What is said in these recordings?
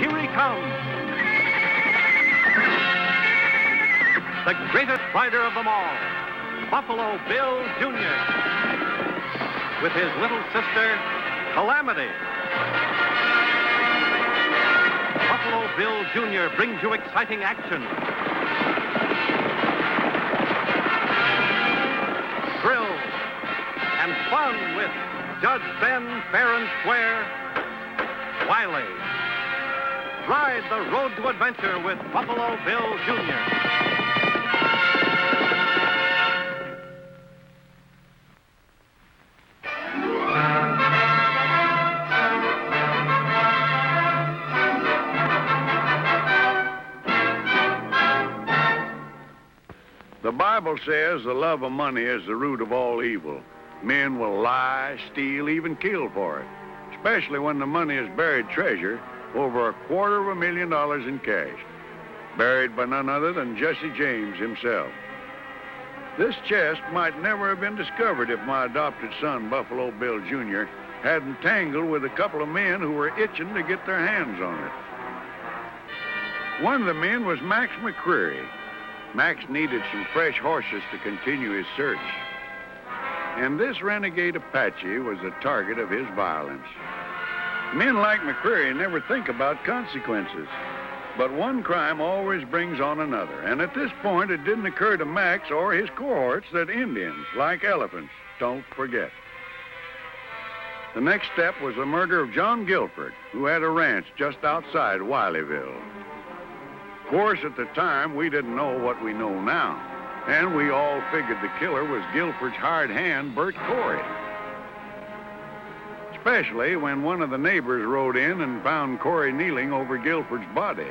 Here he comes. The greatest rider of them all, Buffalo Bill Jr. with his little sister, Calamity. Buffalo Bill Jr. brings you exciting action, thrill, and fun with Judge Ben fair and square, Wiley. Ride the road to adventure with Buffalo Bill Jr. The Bible says the love of money is the root of all evil. Men will lie, steal, even kill for it, especially when the money is buried treasure, over $250,000 in cash, buried by none other than Jesse James himself. This chest might never have been discovered if my adopted son, Buffalo Bill Jr., hadn't tangled with a couple of men who were itching to get their hands on it. One of the men was Max McCreary. Max needed some fresh horses to continue his search. And this renegade Apache was the target of his violence. Men like McCreary never think about consequences. But one crime always brings on another. And at this point, it didn't occur to Max or his cohorts that Indians, like elephants, don't forget. The next step was the murder of John Guilford, who had a ranch just outside Wileyville. Of course, at the time, we didn't know what we know now, and we all figured the killer was Guilford's hired hand, Bert Corey. Especially when one of the neighbors rode in and found Corey kneeling over Guilford's body.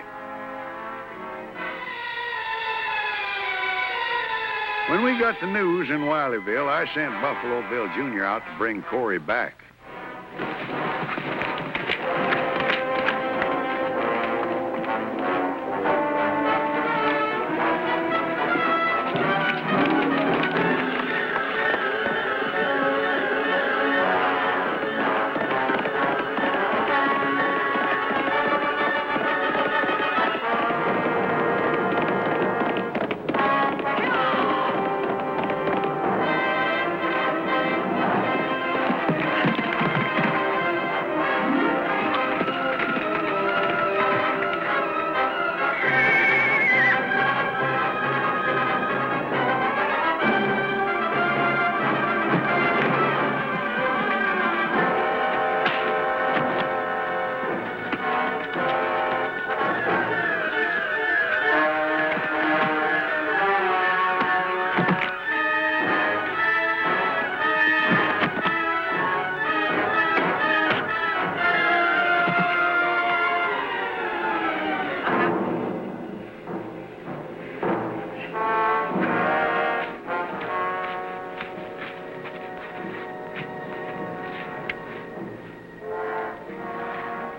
When we got the news in Wileyville, I sent Buffalo Bill Jr. out to bring Corey back.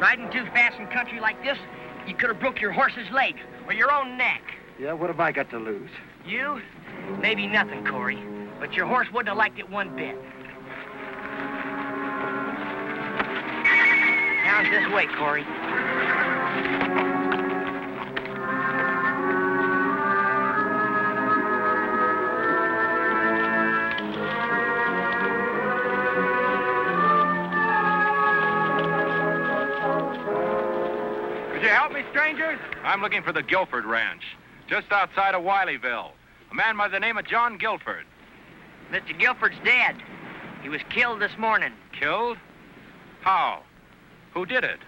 Riding too fast in country like this, you could have broke your horse's leg or your own neck. Yeah, what have I got to lose? You? Maybe nothing, Corey. But your horse wouldn't have liked it one bit. Now it's this way, Corey. Could you help me, strangers? I'm looking for the Guilford Ranch, just outside of Wileyville. A man by the name of John Guilford. Mr. Guilford's dead. He was killed this morning. Killed? How? Who did it?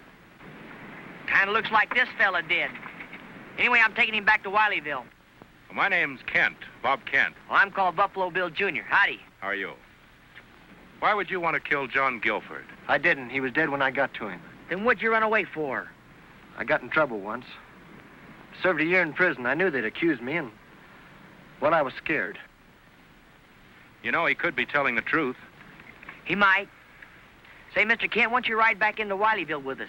Kind of looks like this fella did. Anyway, I'm taking him back to Wileyville. Well, my name's Kent, Bob Kent. Well, I'm called Buffalo Bill Jr. Howdy. How are you? Why would you want to kill John Guilford? I didn't. He was dead when I got to him. Then what'd you run away for? I got in trouble once. Served a year in prison. I knew they'd accuse me, and, well, I was scared. You know, he could be telling the truth. He might. Say, Mr. Kent, why don't you ride back into Wileyville with us?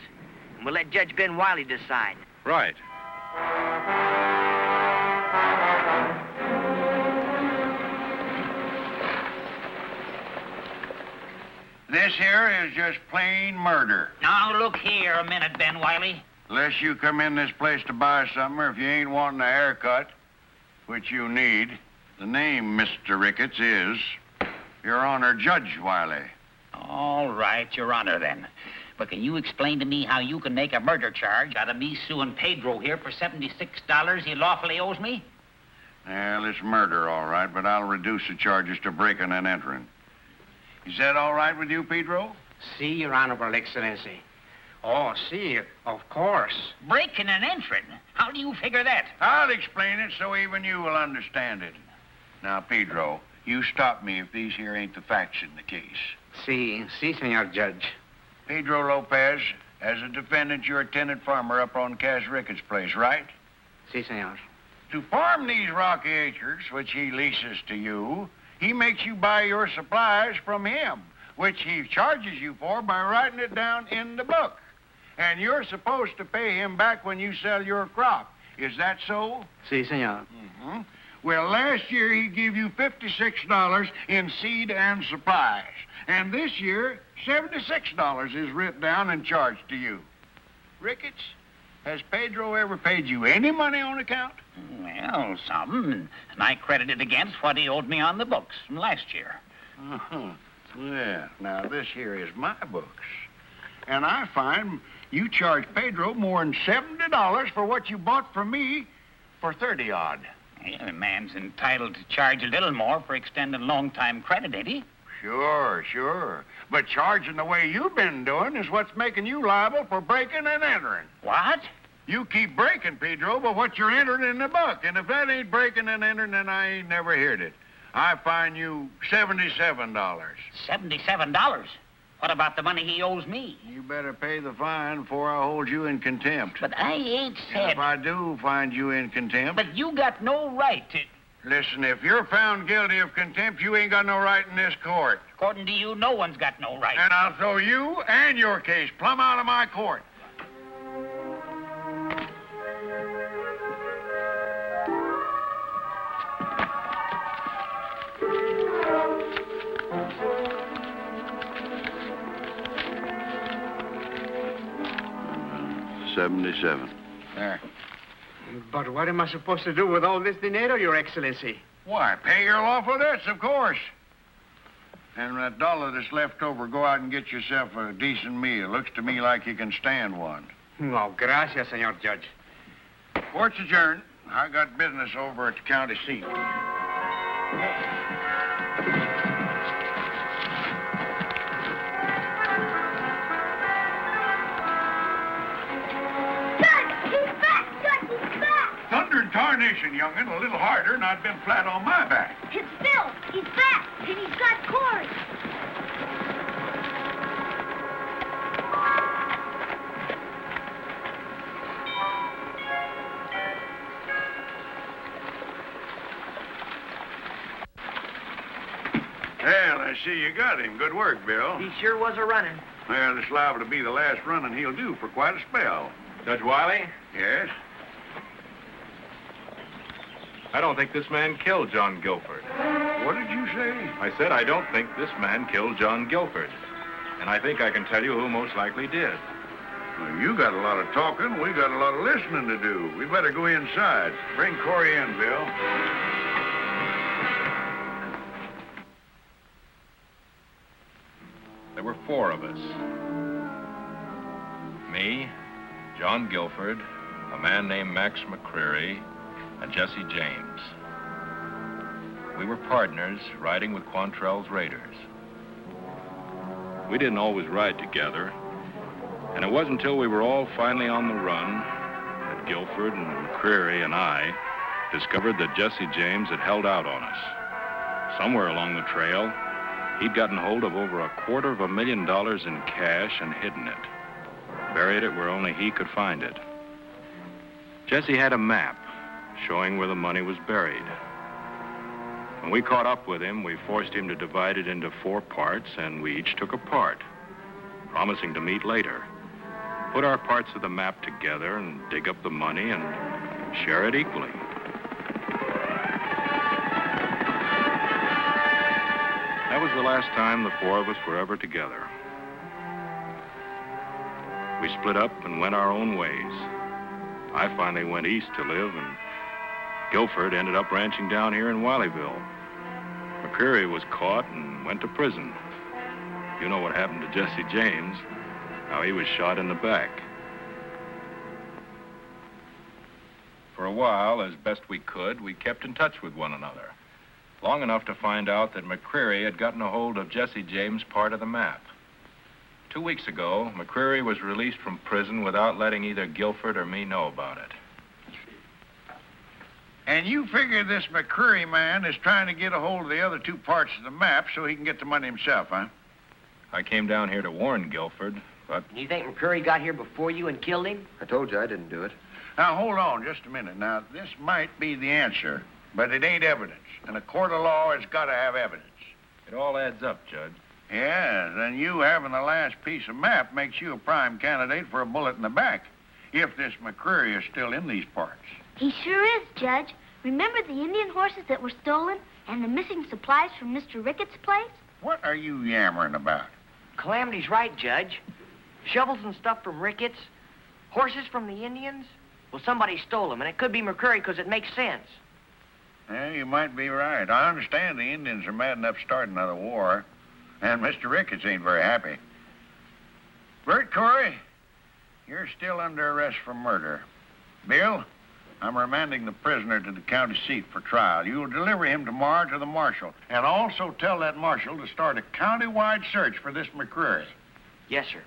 And we'll let Judge Ben Wiley decide. Right. This here is just plain murder. Now, look here a minute, Ben Wiley. Unless you come in this place to buy something, or if you ain't wanting a haircut, which you need, the name, Mr. Ricketts, is Your Honor, Judge Wiley. All right, Your Honor, then. But can you explain to me how you can make a murder charge out of me suing Pedro here for $76 he lawfully owes me? Well, it's murder, all right, but I'll reduce the charges to breaking and entering. Is that all right with you, Pedro? Si, Your Honorable Excellency. Oh, si, of course. Breaking and entering? How do you figure that? I'll explain it so even you will understand it. Now, Pedro, you stop me if these here ain't the facts in the case. Si, Senor Judge. Pedro Lopez, as a defendant, you're a tenant farmer up on Cass Ricketts' place, right? Si, Senor. To farm these rocky acres, which he leases to you, he makes you buy your supplies from him, which he charges you for by writing it down in the book. And you're supposed to pay him back when you sell your crop. Is that so? Si, Senor. Mm-hmm. Well, last year he gave you $56 in seed and supplies. And this year, $76 is written down and charged to you. Ricketts, has Pedro ever paid you any money on account? Well, some. And I credited against what he owed me on the books from last year. Uh-huh. Yeah, now this here is my books. And I find you charged Pedro more than $70 for what you bought from me for 30-odd. Yeah, the man's entitled to charge a little more for extending long-time credit, ain't he? Sure. But charging the way you've been doing is what's making you liable for breaking and entering. What? You keep breaking, Pedro, but what you're entering in the book. And if that ain't breaking and entering, then I ain't never heard it. I fine you $77. $77? What about the money he owes me? You better pay the fine before I hold you in contempt. But I ain't And said... if I do find you in contempt... But you got no right to... Listen, if you're found guilty of contempt, you ain't got no right in this court. According to you, no one's got no right. And I'll throw you and your case plumb out of my court. $77. There. But what am I supposed to do with all this dinero, Your Excellency? Why, pay your lawful debts, of course. And that dollar that's left over, go out and get yourself a decent meal. Looks to me like you can stand one. Oh, gracias, Senor Judge. Court's adjourned. I got business over at the county seat. Thunder and tarnation, young'un. A little harder, and I'd been flat on my back. It's Bill. He's back, and he's got cords. Well, I see you got him. Good work, Bill. He sure was a running. Well, this liable to be the last running he'll do for quite a spell. Judge Wiley, Yes? I don't think this man killed John Guilford. What did you say? I said I don't think this man killed John Guilford. And I think I can tell you who most likely did. Well, you got a lot of talking. We got a lot of listening to do. We better go inside. Bring Corey in, Bill. There were 4 of us. Me, John Guilford, a man named Max McCreary, and Jesse James. We were partners riding with Quantrell's raiders. We didn't always ride together, and it wasn't until we were all finally on the run that Guilford and McCreary and I discovered that Jesse James had held out on us. Somewhere along the trail, he'd gotten hold of over $250,000 in cash and hidden it. Buried it where only he could find it. Jesse had a map showing where the money was buried. When we caught up with him, we forced him to divide it into 4 parts, and we each took a part, promising to meet later, put our parts of the map together and dig up the money and share it equally. That was the last time the 4 of us were ever together. We split up and went our own ways. I finally went east to live, and Guilford ended up ranching down here in Wileyville. McCreary was caught and went to prison. You know what happened to Jesse James, how he was shot in the back. For a while, as best we could, we kept in touch with one another. Long enough to find out that McCreary had gotten a hold of Jesse James' part of the map. 2 weeks ago, McCreary was released from prison without letting either Guilford or me know about it. And you figure this McCreary man is trying to get a hold of the other 2 parts of the map so he can get the money himself, huh? I came down here to warn Guilford, but... You think McCreary got here before you and killed him? I told you I didn't do it. Now, hold on just a minute. Now, this might be the answer, but it ain't evidence. And a court of law has got to have evidence. It all adds up, Judge. Yes, and you having the last piece of map makes you a prime candidate for a bullet in the back, if this McCreary is still in these parts. He sure is, Judge. Remember the Indian horses that were stolen and the missing supplies from Mr. Ricketts' place? What are you yammering about? Calamity's right, Judge. Shovels and stuff from Ricketts, horses from the Indians. Well, somebody stole them, and it could be McCreary because it makes sense. Yeah, you might be right. I understand the Indians are mad enough to start another war, and Mr. Ricketts ain't very happy. Bert Corey, you're still under arrest for murder. Bill, I'm remanding the prisoner to the county seat for trial. You will deliver him tomorrow to the marshal, and also tell that marshal to start a county-wide search for this McCreary. Yes, sir.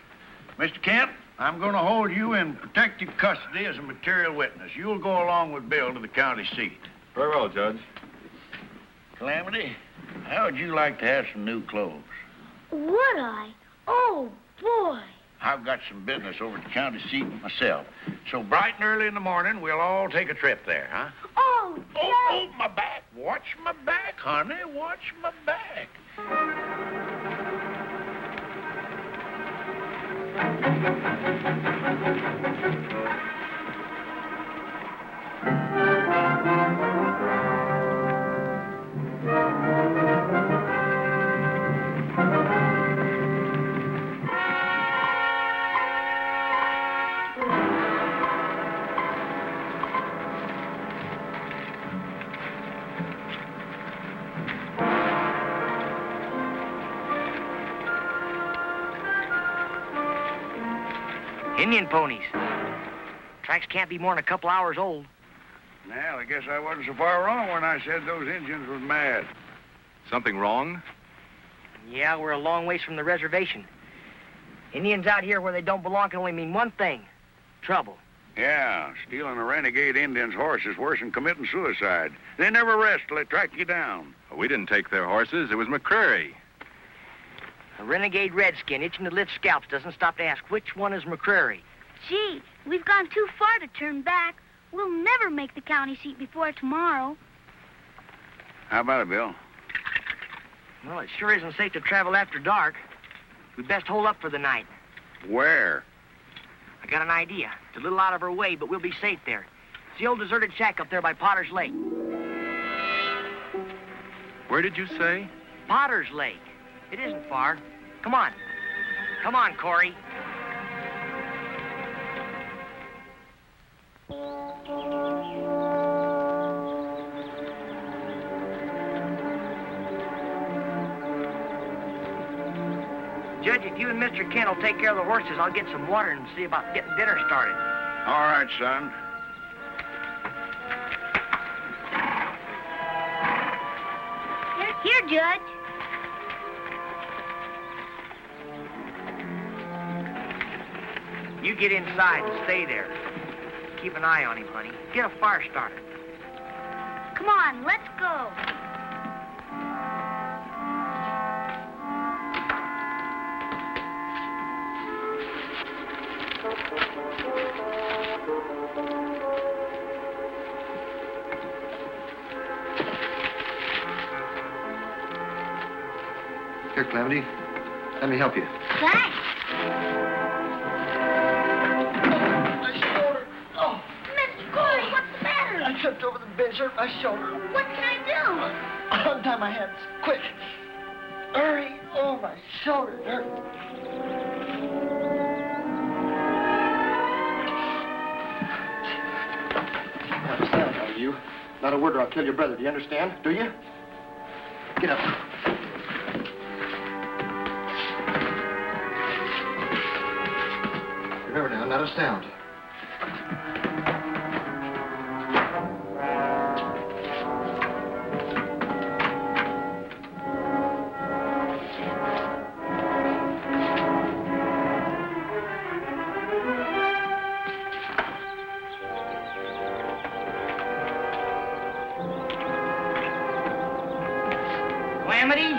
Mr. Kent, I'm going to hold you in protective custody as a material witness. You'll go along with Bill to the county seat. Very well, Judge. Calamity, how would you like to have some new clothes? Would I? Oh, boy. I've got some business over at the county seat myself. So bright and early in the morning, we'll all take a trip there, huh? Oh, Judge. Oh, my back. Watch my back, honey. Watch my back. Indian ponies. Tracks can't be more than a couple hours old. Well, I guess I wasn't so far wrong when I said those Indians were mad. Something wrong? Yeah, we're a long ways from the reservation. Indians out here where they don't belong can only mean one thing. Trouble. Yeah, stealing a renegade Indian's horse is worse than committing suicide. They never rest till they track you down. We didn't take their horses. It was McCreary. A renegade redskin itching to lift scalps doesn't stop to ask which one is McCreary. Gee, we've gone too far to turn back. We'll never make the county seat before tomorrow. How about it, Bill? Well, it sure isn't safe to travel after dark. We'd best hold up for the night. Where? I got an idea. It's a little out of our way, but we'll be safe there. It's the old deserted shack up there by Potter's Lake. Where did you say? Potter's Lake. It isn't far. Come on. Come on, Corey. Judge, if you and Mr. Kent will take care of the horses, I'll get some water and see about getting dinner started. All right, son. Here, Judge. You get inside and stay there. Keep an eye on him, honey. Get a fire started. Come on, let's go. Here, Calamity. Let me help you. Thanks. Oh, Mr. Corey, what's the matter? I tripped over the bench, hurt my shoulder. What can I do? Untie my hands, quick. Hurry. Oh, my shoulder hurt. you. Not a word or I'll kill your brother. Do you understand? Do you? Get up. Remember now, not a sound. Calamity?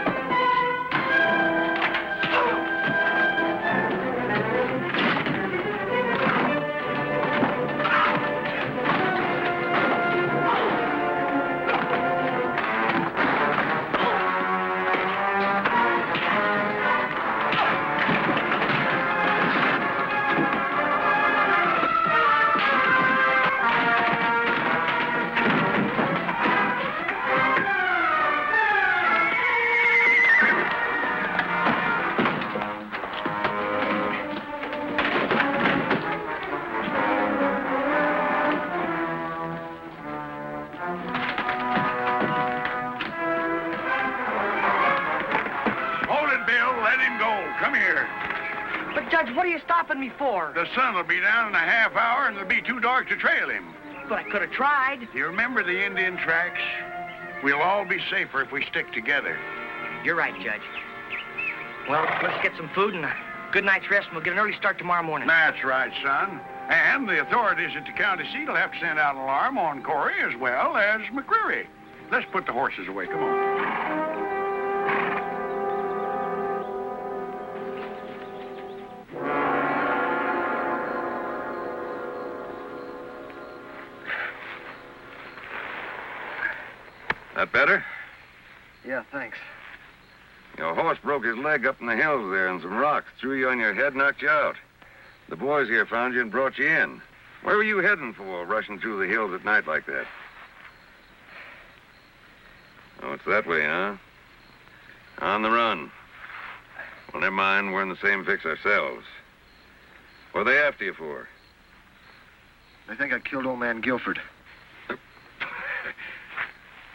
But, Judge, what are you stopping me for? The sun will be down in a half hour, and it'll be too dark to trail him. But I could have tried. Do you remember the Indian tracks? We'll all be safer if we stick together. You're right, Judge. Well, let's get some food and a good night's rest, and we'll get an early start tomorrow morning. That's right, son. And the authorities at the county seat will have to send out an alarm on Corey as well as McCreary. Let's put the horses away. Come on. That better? Yeah, thanks. Your horse broke his leg up in the hills there, and some rocks threw you on your head, knocked you out. The boys here found you and brought you in. Where were you heading for, rushing through the hills at night like that? Oh, it's that way, huh? On the run. Well, never mind, we're in the same fix ourselves. What are they after you for? They think I killed old man Guilford.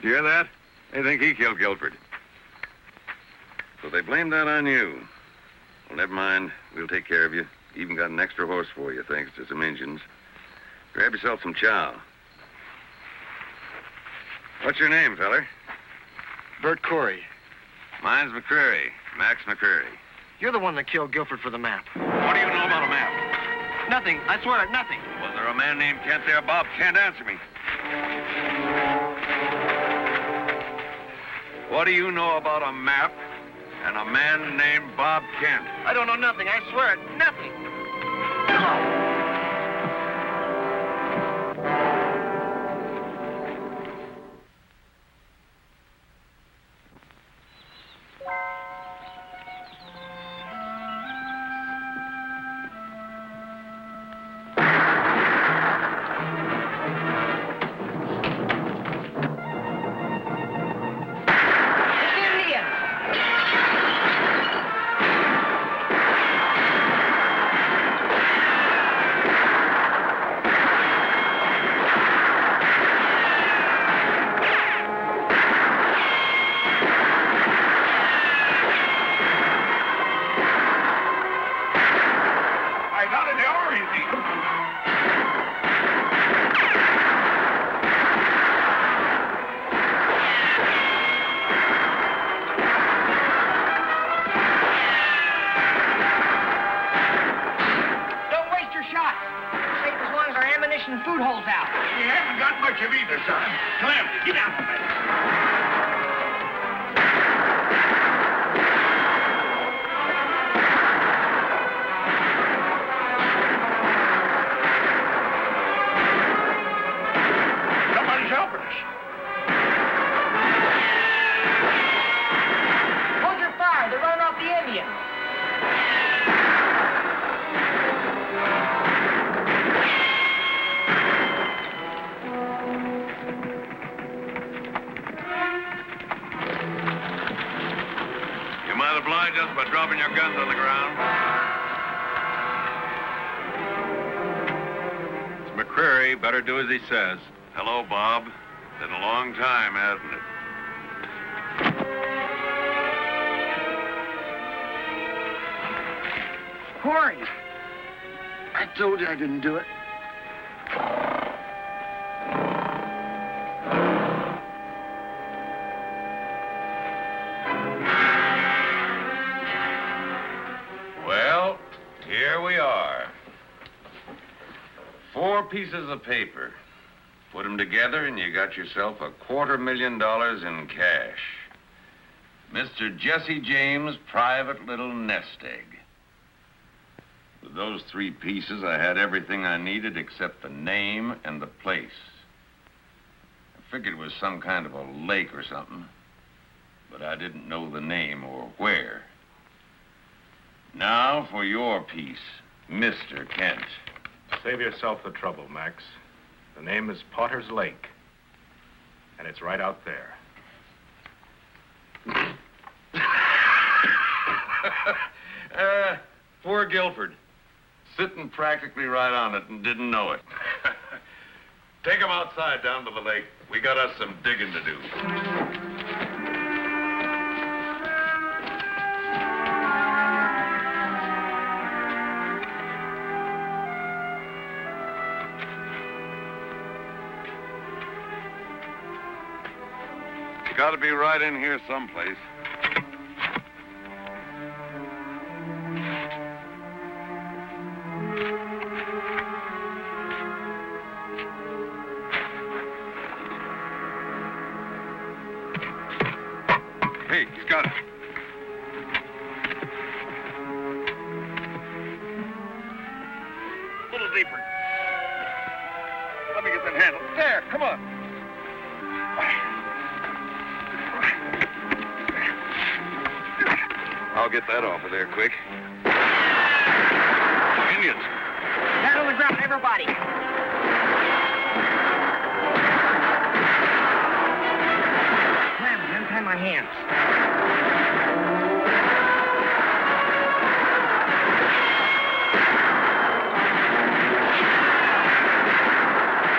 You hear that? They think he killed Guilford. So they blame that on you. Well, never mind. We'll take care of you. Even got an extra horse for you, thanks to some engines. Grab yourself some chow. What's your name, feller? Bert Corey. Mine's McCreary. Max McCreary. You're the one that killed Guilford for the map. What do you know about a map? Nothing. I swear it, nothing. Was there a man named Kent there, Bob? Can't answer me. What do you know about a map and a man named Bob Kent? I don't know nothing. I swear it, nothing. Food holes out. We haven't got much of either, son. Clem, get down on that. Somebody's helping us. Hold your fire. They're running off the Indian. Oblige us by dropping your guns on the ground. It's McCreary. Better do as he says. Hello, Bob. Been a long time, hasn't it? Corey! I told you I didn't do it. Well, here we are. 4 pieces of paper. Put them together and you got yourself $250,000 in cash. Mr. Jesse James' private little nest egg. With those 3 pieces, I had everything I needed except the name and the place. I figured it was some kind of a lake or something, but I didn't know the name or where. Now for your piece, Mr. Kent. Save yourself the trouble, Max. The name is Potter's Lake, and it's right out there. Poor Guilford. Sitting practically right on it and didn't know it. Take him outside down to the lake. We got us some digging to do. You gotta be right in here someplace. Hey, he's got it. A little deeper. Let me get that handle. There, come on. I'll get that off of there quick. Indians. Down on the ground, everybody. Clem, untie my hands.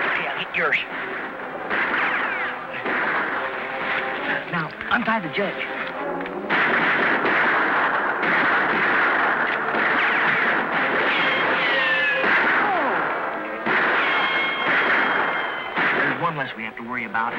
Okay, I'll get yours. Now, untie the judge. One less we have to worry about.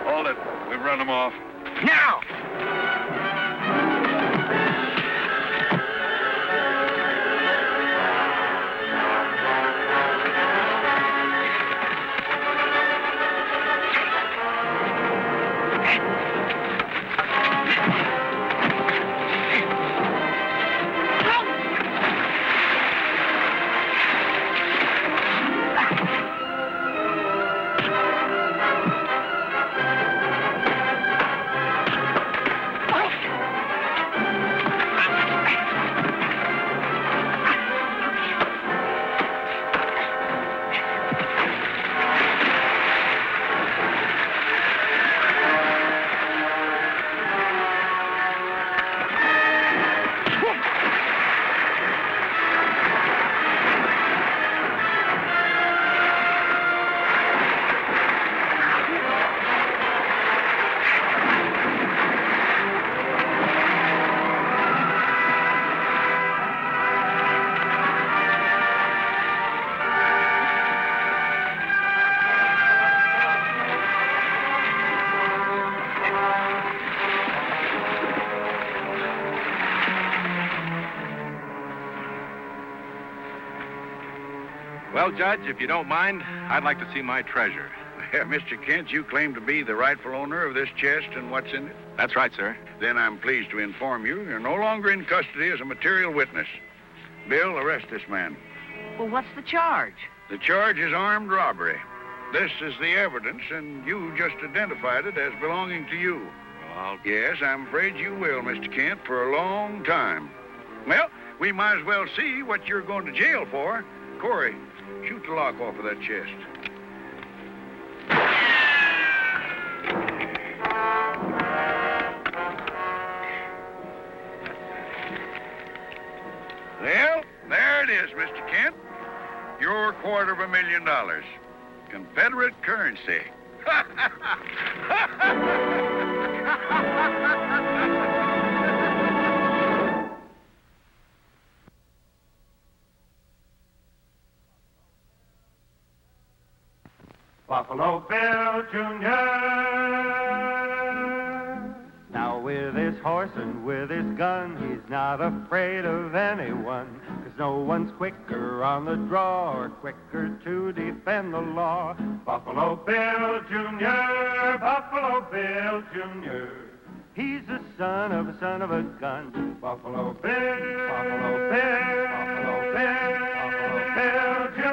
Hold it. We've run them off. Now! Well, Judge, if you don't mind, I'd like to see my treasure. Yeah, Mr. Kent, you claim to be the rightful owner of this chest and what's in it? That's right, sir. Then I'm pleased to inform you you're no longer in custody as a material witness. Bill, arrest this man. Well, what's the charge? The charge is armed robbery. This is the evidence, and you just identified it as belonging to you. Well, Yes, I'm afraid you will, Mr. Kent, for a long time. Well, we might as well see what you're going to jail for. Corey, shoot the lock off of that chest. Mr. Kent. Your $250,000. Confederate currency. Buffalo Bill Jr. Now with his horse and with his gun, he's not afraid of anyone, 'cause no one's quicker on the draw or quicker to defend the law. Buffalo Bill Jr., Buffalo Bill Jr. He's the son of a gun. Buffalo Bill, Buffalo Bill, Buffalo Bill, Buffalo Bill Jr.